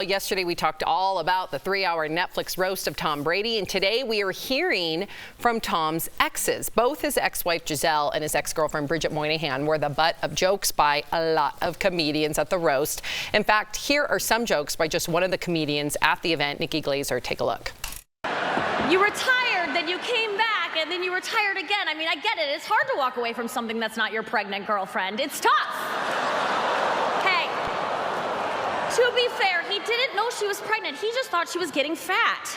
Yesterday, we talked all about the 3-hour Netflix roast of Tom Brady, and today we are hearing from Tom's exes. Both his ex-wife Gisele and his ex-girlfriend Bridget Moynahan were the butt of jokes by a lot of comedians at the roast. In fact, here are some jokes by just one of the comedians at the event, Nikki Glazer. Take a look. You were tired, then you came back, and then you were tired again. I mean, I get it. It's hard to walk away from something that's not your pregnant girlfriend. It's tough. To be fair, he didn't know she was pregnant. He just thought she was getting fat.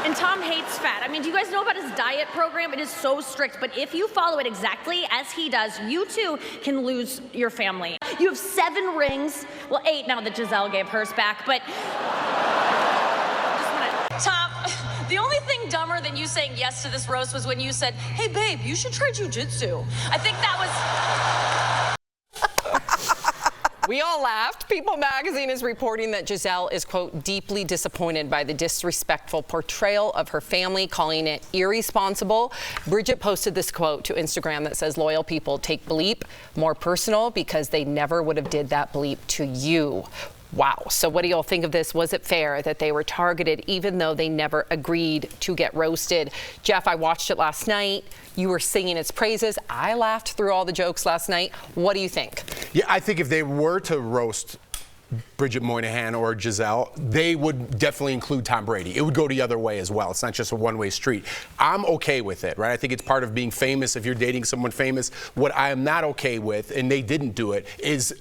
And Tom hates fat. I mean, do you guys know about his diet program? It is so strict, but if you follow it exactly as he does, you too can lose your family. You have 7 rings. Well, 8 now that Gisele gave hers back, but... Tom, the only thing dumber than you saying yes to this roast was when you said, hey, babe, you should try jujitsu. I think that was... We all laughed. People magazine is reporting that Gisele is, quote, deeply disappointed by the disrespectful portrayal of her family, calling it irresponsible. Bridget posted this quote to Instagram that says, loyal people take bleep more personal because they never would have did that bleep to you. Wow. So what do y'all think of this? Was it fair that they were targeted even though they never agreed to get roasted? Jeff, I watched it last night. You were singing its praises. I laughed through all the jokes last night. What do you think? Yeah, I think if they were to roast Bridget Moynahan or Gisele, they would definitely include Tom Brady. It would go the other way as well. It's not just a one-way street. I'm okay with it, right? I think it's part of being famous if you're dating someone famous. What I am not okay with, and they didn't do it, is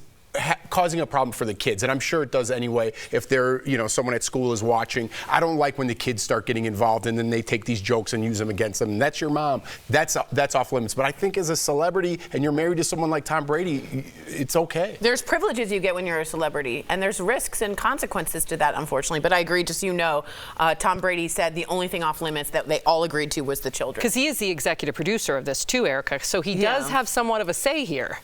causing a problem for the kids, and I'm sure it does anyway if they're, someone at school is watching. I don't like when the kids start getting involved and then they take these jokes and use them against them. And that's your mom. That's off limits. But I think as a celebrity and you're married to someone like Tom Brady, it's okay. There's privileges you get when you're a celebrity, and there's risks and consequences to that, unfortunately. But I agree, just Tom Brady said the only thing off limits that they all agreed to was the children. Because he is the executive producer of this too, Erica, so he does have somewhat of a say here.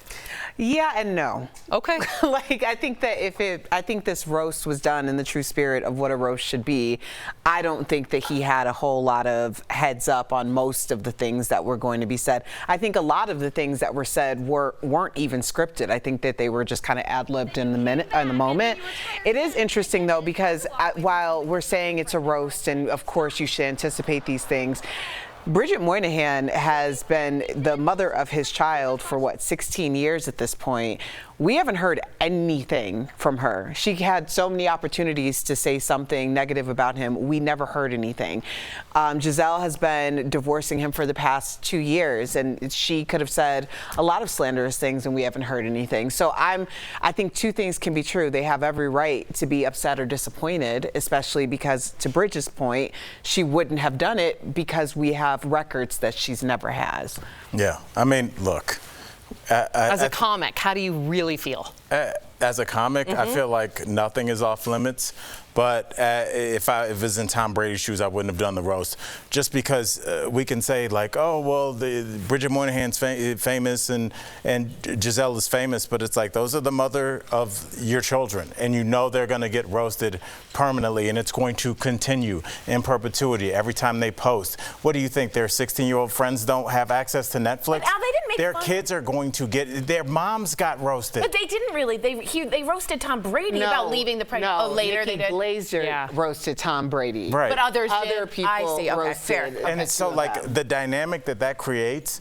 Yeah and no. Okay. I think that I think this roast was done in the true spirit of what a roast should be. I don't think that he had a whole lot of heads up on most of the things that were going to be said. I think a lot of the things that were said weren't even scripted. I think that they were just kind of ad-libbed in the moment. It is interesting though, because while we're saying it's a roast and of course you should anticipate these things, Bridget Moynahan has been the mother of his child for 16 years at this point. We haven't heard anything from her. She had so many opportunities to say something negative about him. We never heard anything. Gisele has been divorcing him for the past 2 years, and she could have said a lot of slanderous things, and we haven't heard anything. So I think 2 things can be true. They have every right to be upset or disappointed, especially because, to Bridget's point, she wouldn't have done it because we have records that she's never has. Yeah, I mean, look. As a comic, how do you really feel? As a comic, I feel like nothing is off limits. But if it was in Tom Brady's shoes, I wouldn't have done the roast. Just because we can say like, oh, well, Bridget Moynahan's famous and Gisele is famous, but it's like those are the mother of your children, and they're going to get roasted permanently, and it's going to continue in perpetuity every time they post. What do you think? Their 16-year-old friends don't have access to Netflix? But Al, they didn't make their fun. Kids are going to get their moms got roasted. But they didn't really. They roasted Tom Brady about leaving the pregnant. No, oh, later Nikki they did. Glazer roasted Tom Brady. Right. But other people I see. Okay, roasted. fair. And it's so like the dynamic that creates,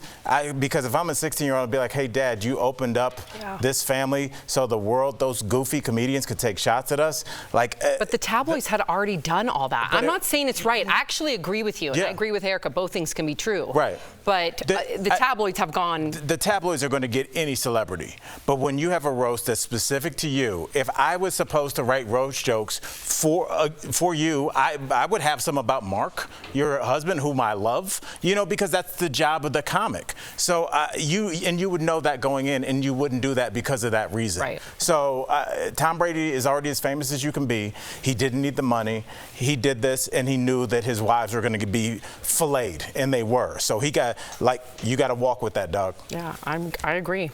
because if I'm a 16-year-old, I'd be like, hey, Dad, you opened up this family so the world, those goofy comedians could take shots at us. But the tabloids had already done all that. I'm not saying it's right. I actually agree with you. And I agree with Erica. Both things can be true. Right. But the tabloids have gone. The tabloids are going to get any celebrity. But when you have a roast that's specific to you, if I was supposed to write roast jokes for you, I would have some about Mark, your husband, whom I love, because that's the job of the comic. So you would know that going in, and you wouldn't do that because of that reason. Right. So Tom Brady is already as famous as you can be. He didn't need the money. He did this, and he knew that his wives were going to be filleted, and they were. So you got to walk with that, dog. Yeah, I agree.